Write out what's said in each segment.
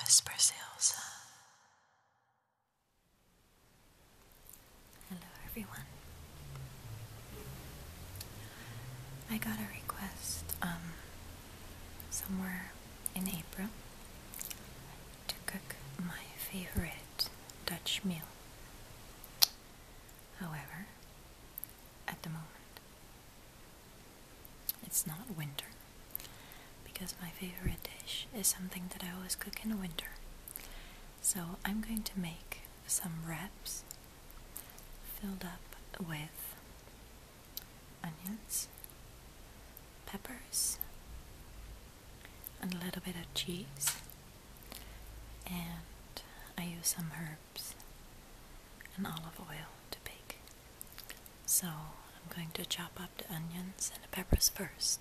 Whispers. Hello everyone. I got a request somewhere in April to cook my favorite Dutch meal. However, at the moment it's not winter, because my favorite dish is something that I always cook in the winter. So I'm going to make some wraps filled up with onions, peppers, and a little bit of cheese, and I use some herbs and olive oil to bake. So I'm going to chop up the onions and the peppers first.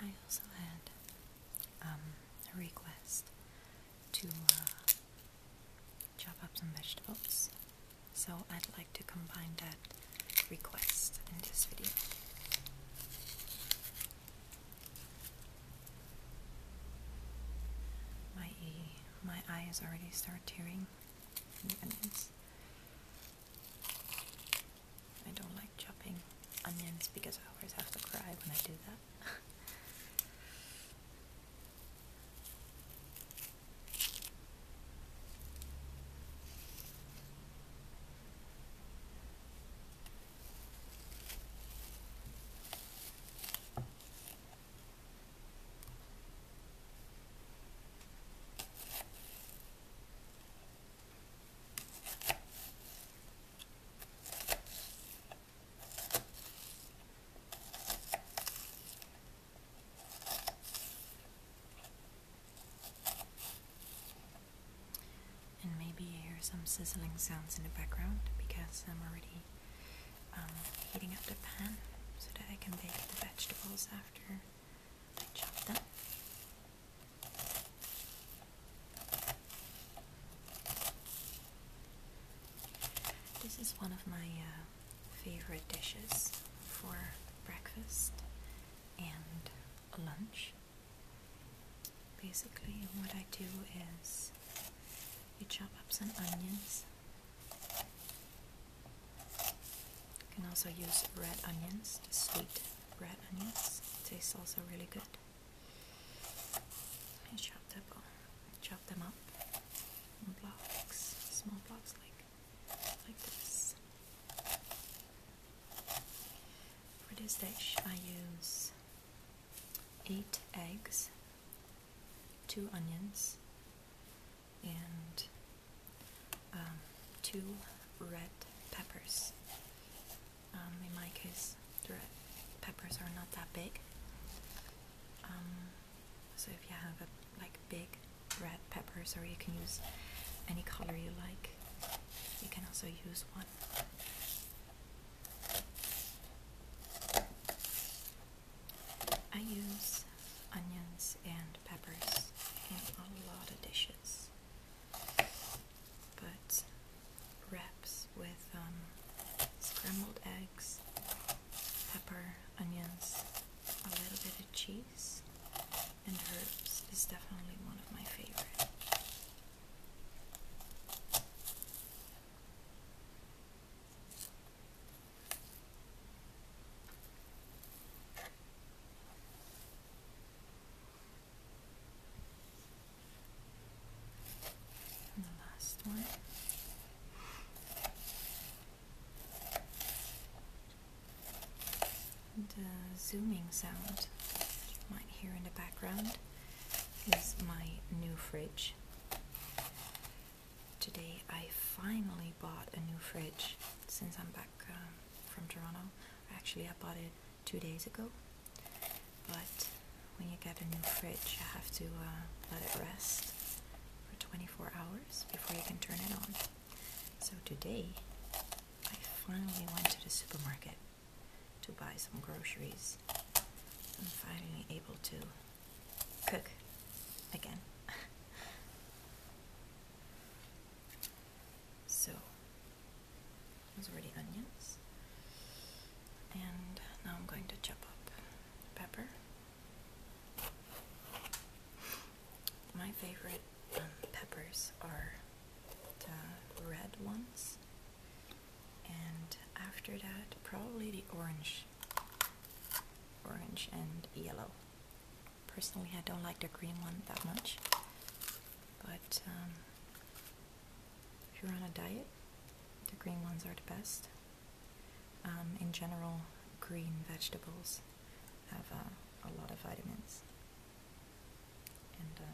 I also had a request to chop up some vegetables, so I'd like to combine that request in this video. My eyes already start tearing from the onions. I don't like chopping onions because I always have to cry when I do that. Some sizzling sounds in the background because I'm already heating up the pan so that I can bake the vegetables after I chop them. This is one of my favorite dishes for breakfast and lunch. Basically, what I do is you chop up some onions. You can also use red onions, the sweet red onions. It tastes also really good. You chop them up in blocks, small blocks like this. For this dish, I use 8 eggs, 2 onions, and 2 red peppers. In my case, the red peppers are not that big. So if you have big red peppers, or you can use any color you like, you can also use one. I use onions and peppers in a lot of dishes, but wraps with zooming sound you might hear in the background is my new fridge. Today I finally bought a new fridge since I'm back from Toronto. Actually, I bought it 2 days ago, but when you get a new fridge you have to let it rest for 24 hours before you can turn it on. So today I finally went to the supermarket to buy some groceries. I'm finally able to cook again. So those were the onions, and now I'm going to chop up pepper. My favorite peppers are the red ones, and after that probably the orange and yellow. Personally, I don't like the green one that much, but if you're on a diet, the green ones are the best. In general, green vegetables have a lot of vitamins, and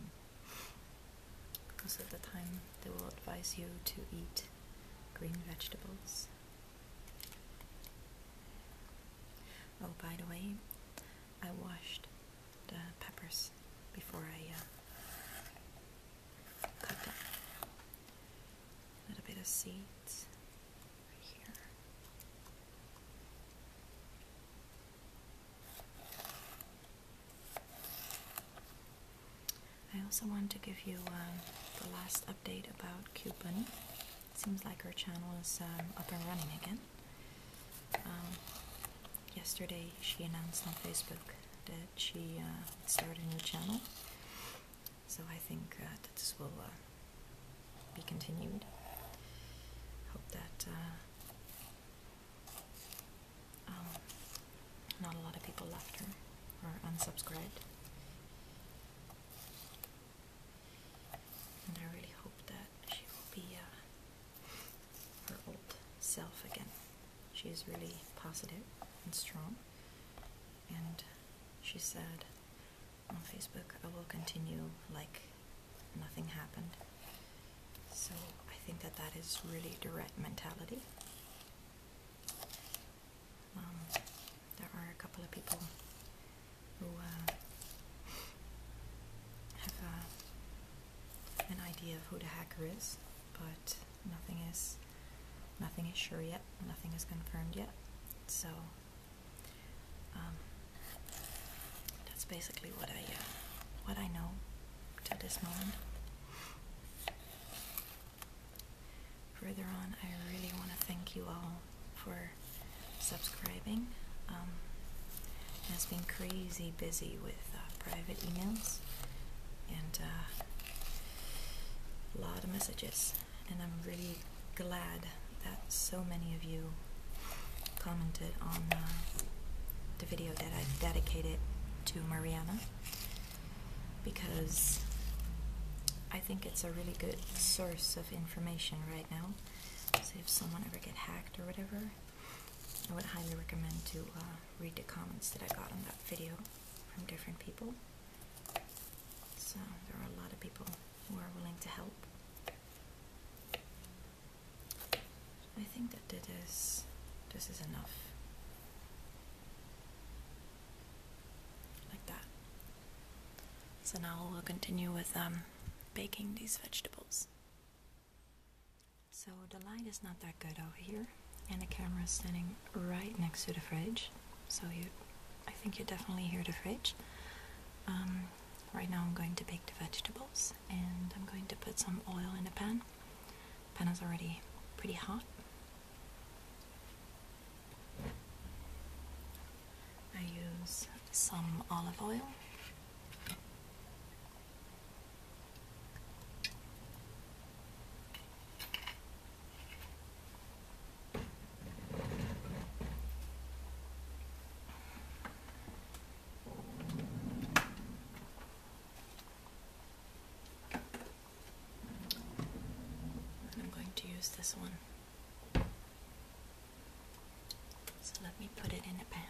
most of the time they will advise you to eat green vegetables. Oh, by the way, I washed the peppers before I cut them. A little bit of seeds right here. I also want to give you the last update about Bunny. Seems like her channel is up and running again. Yesterday she announced on Facebook that she started a new channel, so I think that this will be continued. Hope that not a lot of people left her or unsubscribed, and I really hope that she will be her old self again. She is really positive and strong, and she said on Facebook, I will continue like nothing happened. So I think that that is really the right mentality. There are a couple of people who have an idea of who the hacker is, but nothing is sure yet, nothing is confirmed yet. So that's basically what I know to this moment. Further on, I really want to thank you all for subscribing. It has been crazy busy with private emails and a lot of messages, and I'm really glad that so many of you commented on the video that I dedicated to Mariana, because I think it's a really good source of information right now. So if someone ever get hacked or whatever, I would highly recommend to read the comments that I got on that video from different people. So there are a lot of people who are willing to help. I think that this is enough. Like that. So now we'll continue with baking these vegetables. So the light is not that good over here, and the camera is standing right next to the fridge, so I think you definitely hear the fridge. Right now I'm going to bake the vegetables, and I'm going to put some oil in the pan. The pan is already pretty hot. I use some olive oil. This one. So let me put it in a pan.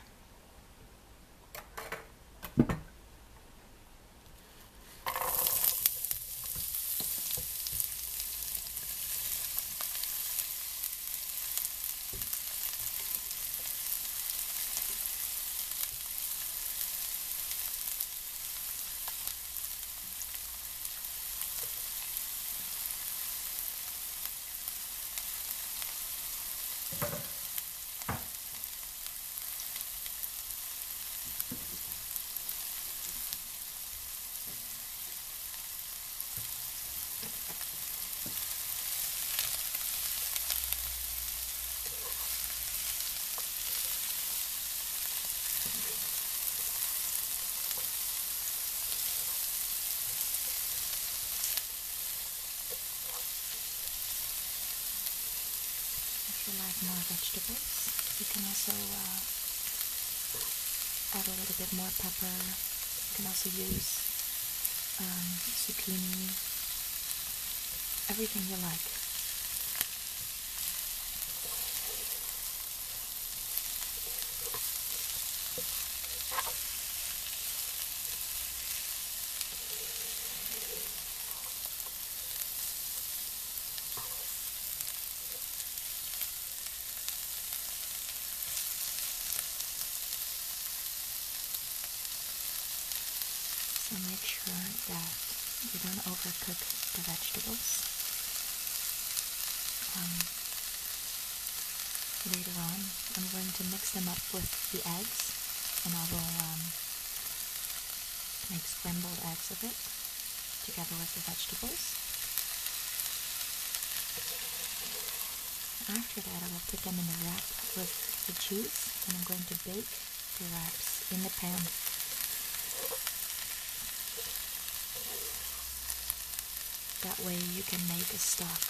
you like more vegetables, you can also add a little bit more pepper. You can also use zucchini, everything you like. So make sure that you don't overcook the vegetables. Later on, I'm going to mix them up with the eggs, and I will make scrambled eggs of it together with the vegetables. After that, I will put them in the wrap with the cheese, and I'm going to bake the wraps in the pan. That way you can make a stock.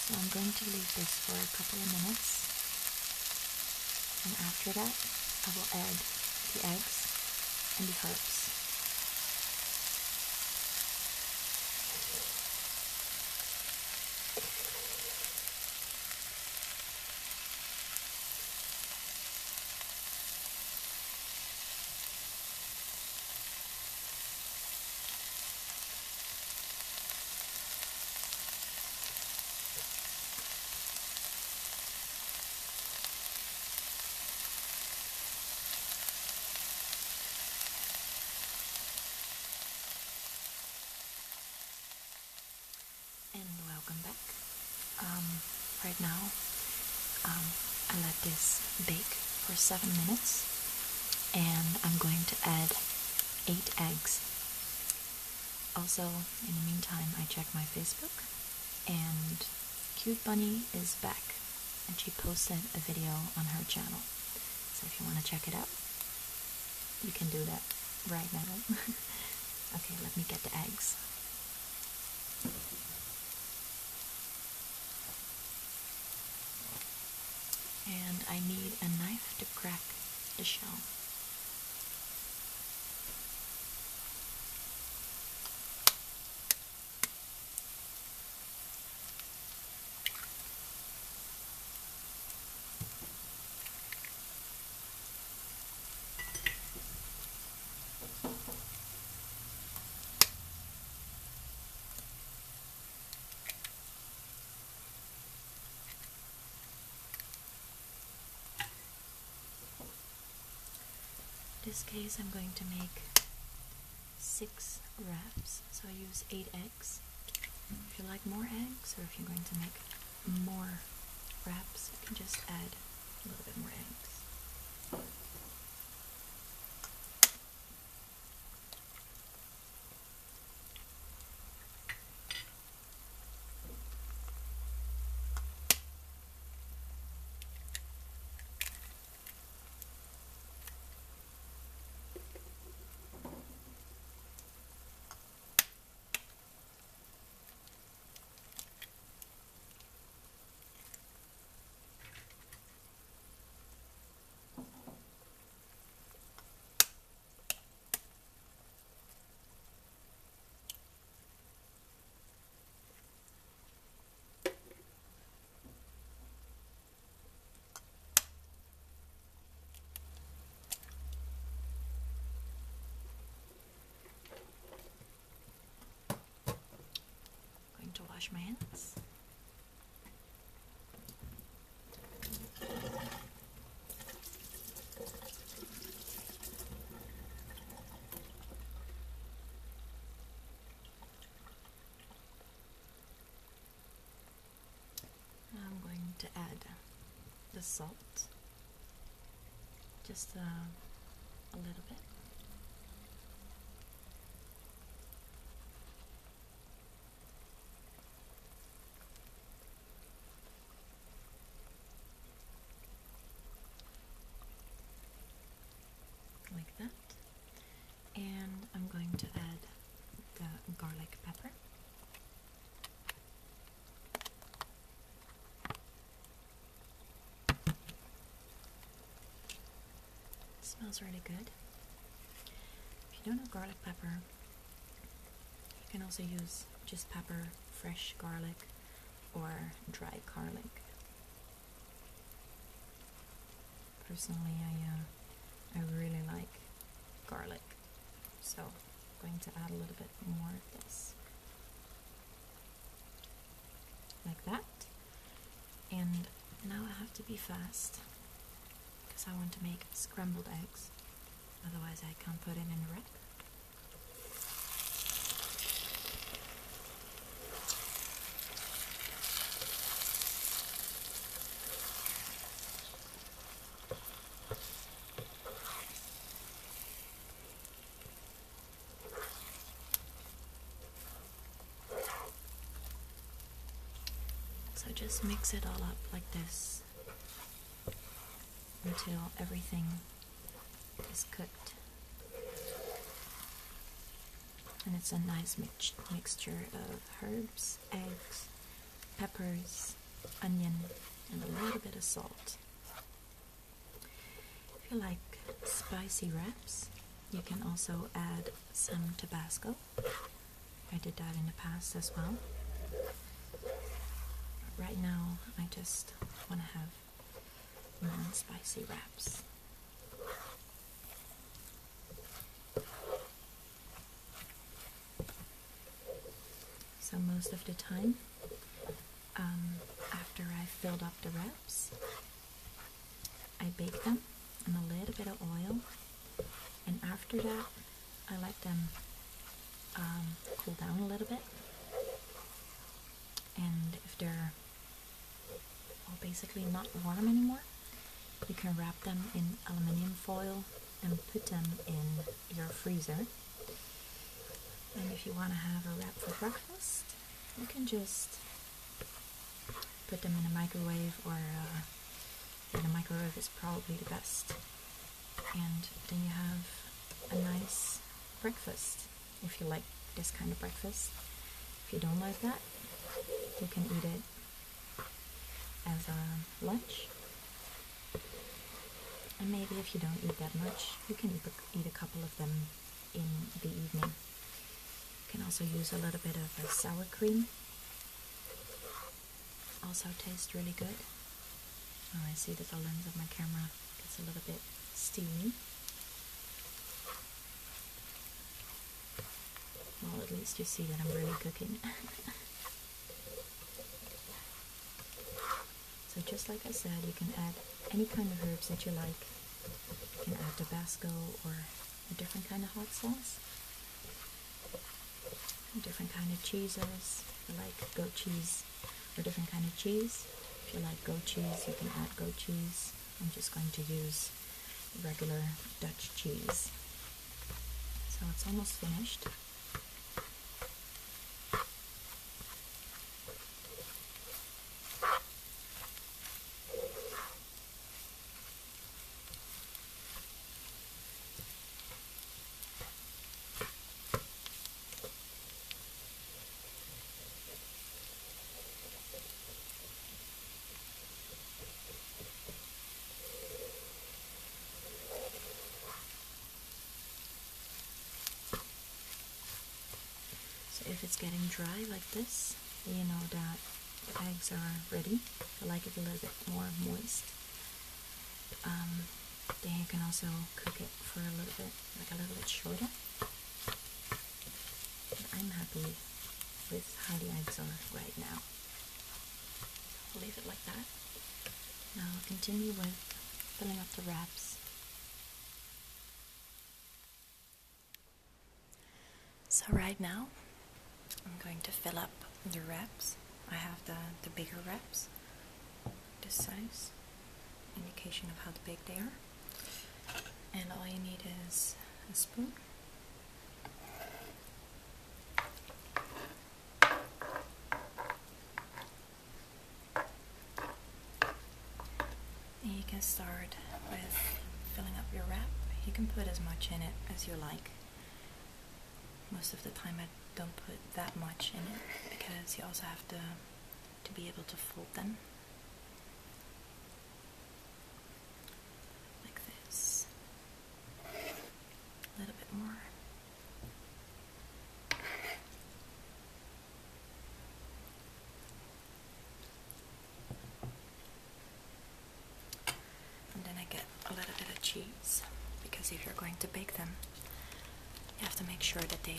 So I'm going to leave this for a couple of minutes, and after that I will add the eggs and the herbs. And welcome back. Right now, I let this bake for 7 minutes, and I'm going to add 8 eggs. Also, in the meantime, I checked my Facebook, and Cute Bunny is back, and she posted a video on her channel. So if you want to check it out, you can do that right now. Okay, let me get the eggs. And I need a knife to crack the shell. In this case, I'm going to make 6 wraps, so I use 8 eggs. If you like more eggs, or if you're going to make more wraps, you can just add a little bit more eggs. To wash my hands. I'm going to add the salt, just a little bit. Smells really good. If you don't have garlic pepper, you can also use just pepper, fresh garlic, or dry garlic. Personally, I really like garlic, so I'm going to add a little bit more of this. Like that. And now I have to be fast because I want to make scrambled eggs, otherwise I can't put it in a wrap. So just mix it all up like this until everything is cooked. And it's a nice mixture of herbs, eggs, peppers, onion, and a little bit of salt. If you like spicy wraps, you can also add some Tabasco. I did that in the past as well. Right now, I just want to have non-spicy wraps. So most of the time, after I filled up the wraps, I bake them in a little bit of oil, and after that, I let them cool down a little bit. And if they're basically not warm anymore, you can wrap them in aluminum foil and put them in your freezer. And if you want to have a wrap for breakfast, you can just put them in a microwave, or the microwave is probably the best. And then you have a nice breakfast if you like this kind of breakfast. If you don't like that, you can eat it as a lunch. And maybe if you don't eat that much, you can eat a couple of them in the evening. You can also use a little bit of sour cream. Also tastes really good. Oh, I see that the lens of my camera gets a little bit steamy. Well, at least you see that I'm really cooking. So just like I said, you can add any kind of herbs that you like. You can add Tabasco or a different kind of hot sauce. Different kind of cheeses. If you like goat cheese or different kind of cheese. If you like goat cheese, you can add goat cheese. I'm just going to use regular Dutch cheese. So it's almost finished. If it's getting dry like this, you know that the eggs are ready. I like it a little bit more moist. Then you can also cook it for a little bit, like a little bit shorter. But I'm happy with how the eggs are right now. I'll leave it like that. Now I'll continue with filling up the wraps. So right now, I'm going to fill up the wraps. I have the bigger wraps, this size, indication of how big they are. And all you need is a spoon. And you can start with filling up your wrap. You can put as much in it as you like. Most of the time I don't put that much in it because you also have to be able to fold them like this. because if you're going to bake them, you have to make sure that they're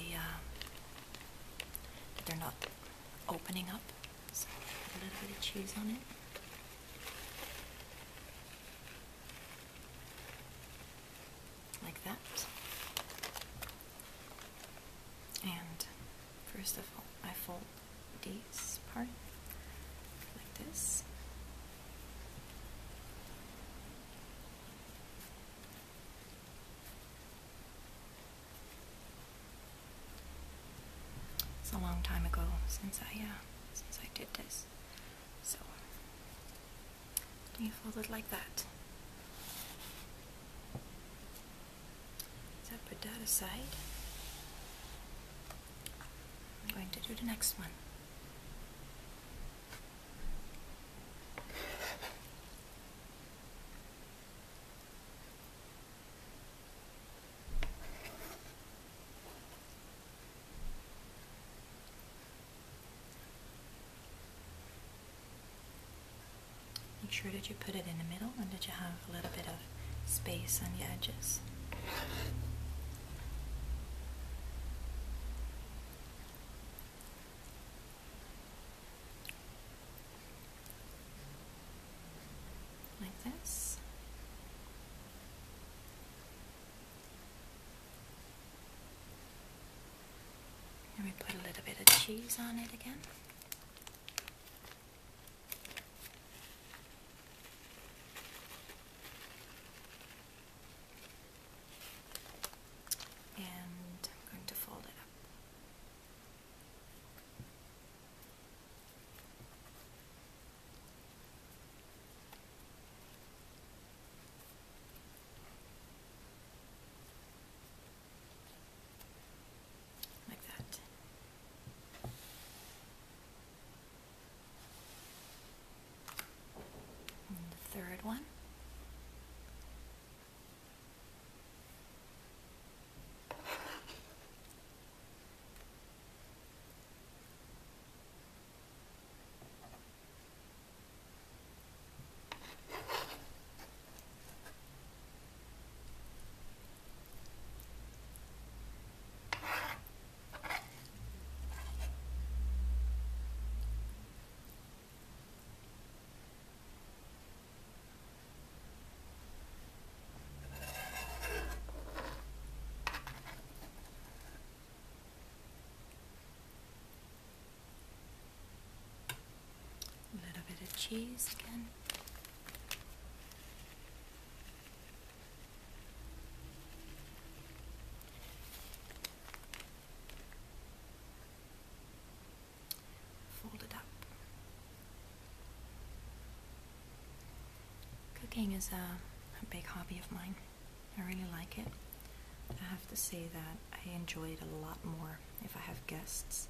not opening up. So put a little bit of cheese on it. Like that. And first of all, I fold this part like this. It's a long time ago since I did this, so you fold it like that. So put that aside. I'm going to do the next one. Make sure that you put it in the middle and that you have a little bit of space on the edges. Like this. And we put a little bit of cheese on it again. And I'm going to fold it up. Like that. And the third one. A little bit of cheese again. Fold it up. Cooking is a big hobby of mine. I really like it. I have to say that I enjoy it a lot more if I have guests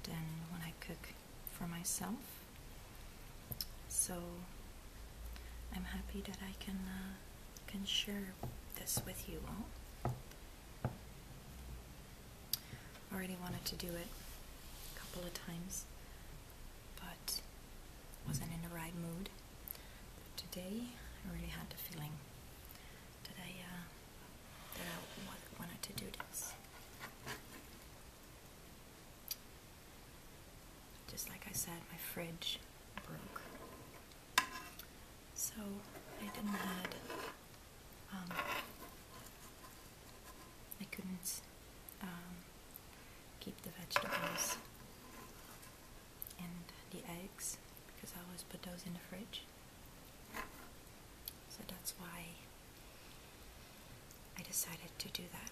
than when I cook for myself. So I'm happy that I can share this with you all. I already wanted to do it a couple of times, but wasn't in the right mood. Today I really had the feeling that I wanted to do this. Just like I said, my fridge broke, so I couldn't keep the vegetables and the eggs because I always put those in the fridge. So that's why I decided to do that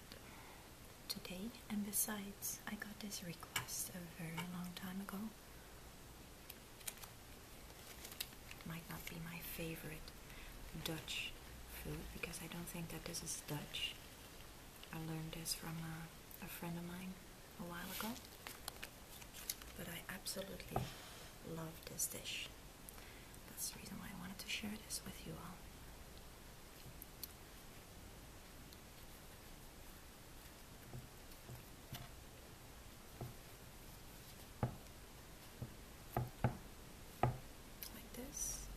today. And besides, I got this request a very long time ago. It might not be my favorite Dutch food because I don't think that this is Dutch. I learned this from a friend of mine a while ago, but I absolutely love this dish. That's the reason why I wanted to share this with you all. Like this.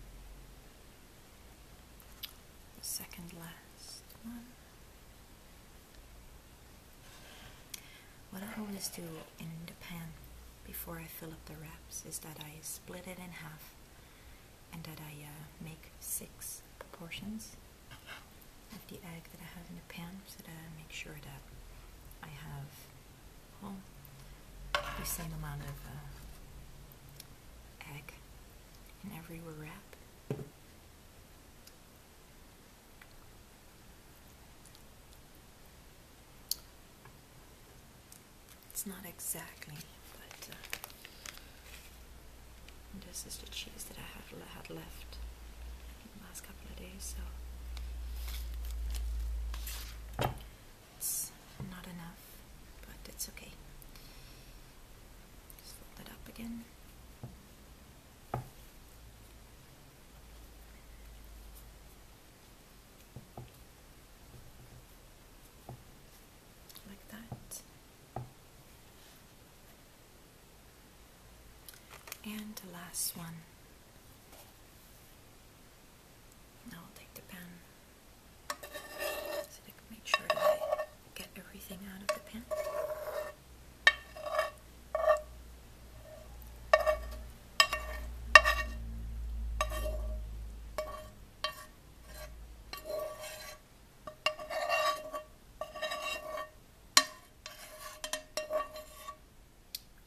The second last one. always do in the pan before I fill up the wraps is that I split it in half and that I make 6 portions of the egg that I have in the pan, so that I make sure that I have the same amount of egg in every wrap. It's not exactly, but this is the cheese that I had left the last couple of days, so it's not enough, but it's okay. Just fold it up again. Like that. And the last one. Now I'll take the pan so I can make sure that I get everything out of the pan.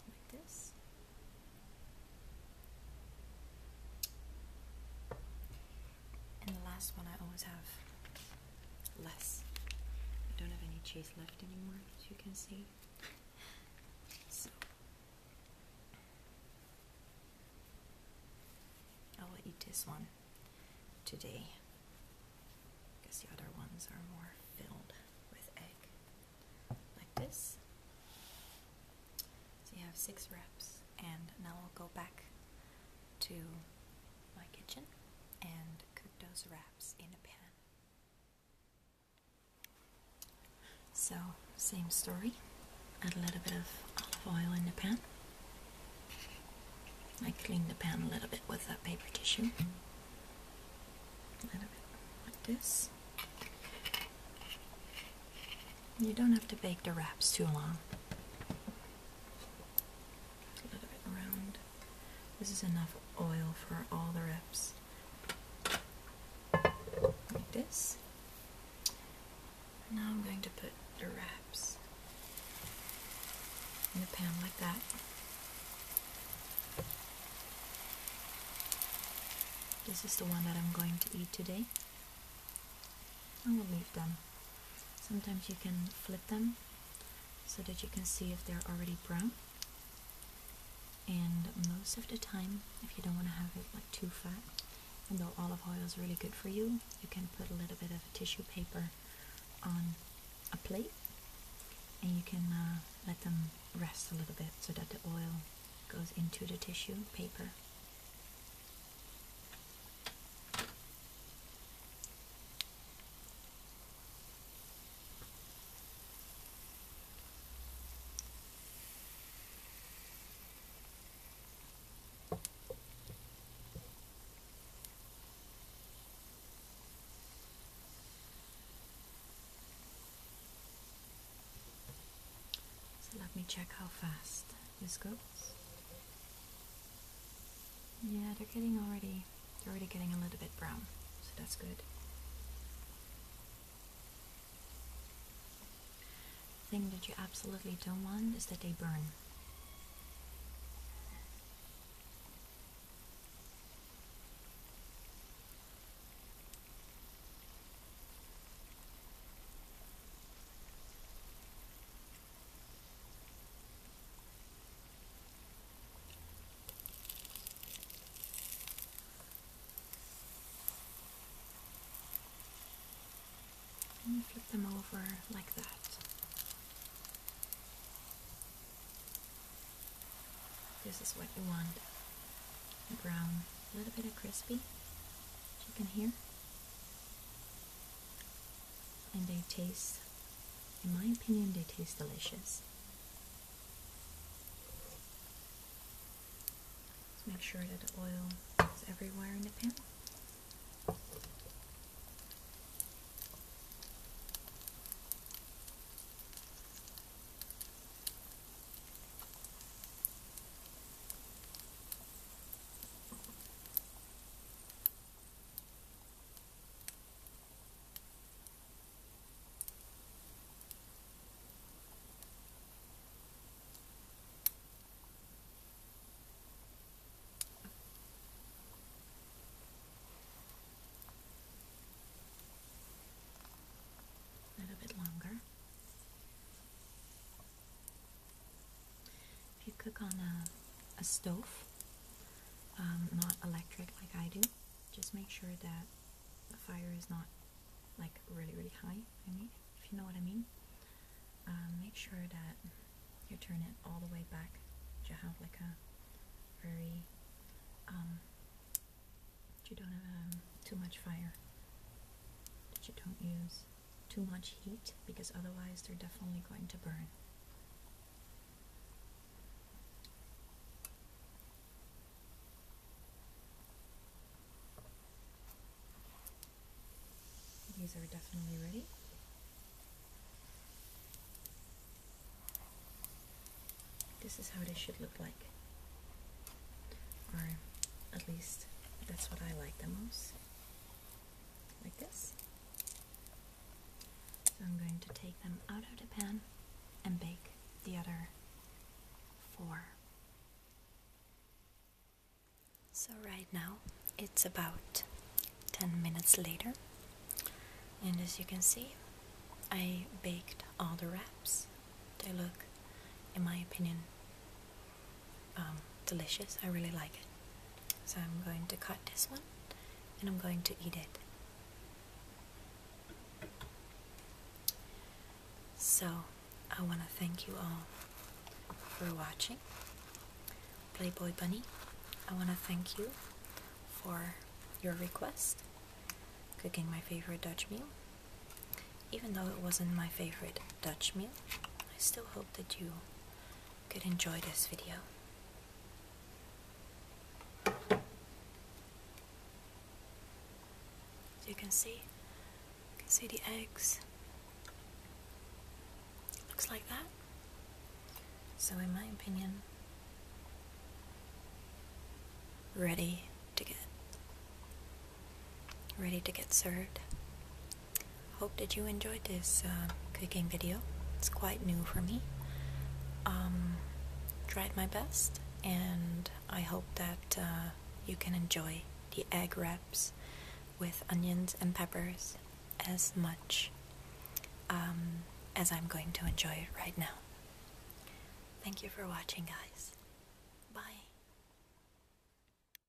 Like this. And the last one, I always have less. I don't have any cheese left anymore, as you can see. So I will eat this one today because the other ones are more filled with egg. Like this. So you have 6 wraps, and now I'll go back to my kitchen and cook those wraps in a pan. So, same story. Add a little bit of olive oil in the pan. I clean the pan a little bit with that paper tissue. A little bit like this. You don't have to bake the wraps too long. A little bit around. This is enough oil for all the wraps. Like this. Now I'm going to put the wraps in the pan like that. This is the one that I'm going to eat today. I will leave them. Sometimes you can flip them so that you can see if they're already brown. And most of the time, if you don't want to have it like too fat, and though olive oil is really good for you, you can put a little bit of tissue paper on a plate, and you can let them rest a little bit so that the oil goes into the tissue paper. Let me check how fast this goes. Yeah, they're already getting a little bit brown, so that's good. The thing that you absolutely don't want is that they burn. And you flip them over like that. This is what you want. Brown, a little bit of crispy, as you can hear. And they taste, in my opinion, they taste delicious. Let's make sure that the oil is everywhere in the pan. on a stove, not electric like I do. Just make sure that the fire is not like really high, if you know what I mean. Make sure that you turn it all the way back. You have like a very you don't have too much fire, that you don't use too much heat, because otherwise they're definitely going to burn. These are definitely ready. This is how they should look like, or at least that's what I like the most, like this. So I'm going to take them out of the pan and bake the other 4. So right now it's about 10 minutes later, and as you can see, I baked all the wraps. They look, in my opinion, delicious. I really like it. So I'm going to cut this one and I'm going to eat it. So I want to thank you all for watching. PlayBoyBunny, I want to thank you for your request, cooking my favorite Dutch meal. Even though it wasn't my favorite Dutch meal, I still hope that you could enjoy this video. As you can see the eggs. Looks like that. So in my opinion, ready to get served. Hope that you enjoyed this cooking video. It's quite new for me. Tried my best, and I hope that you can enjoy the egg wraps with onions and peppers as much as I'm going to enjoy it right now. Thank you for watching, guys.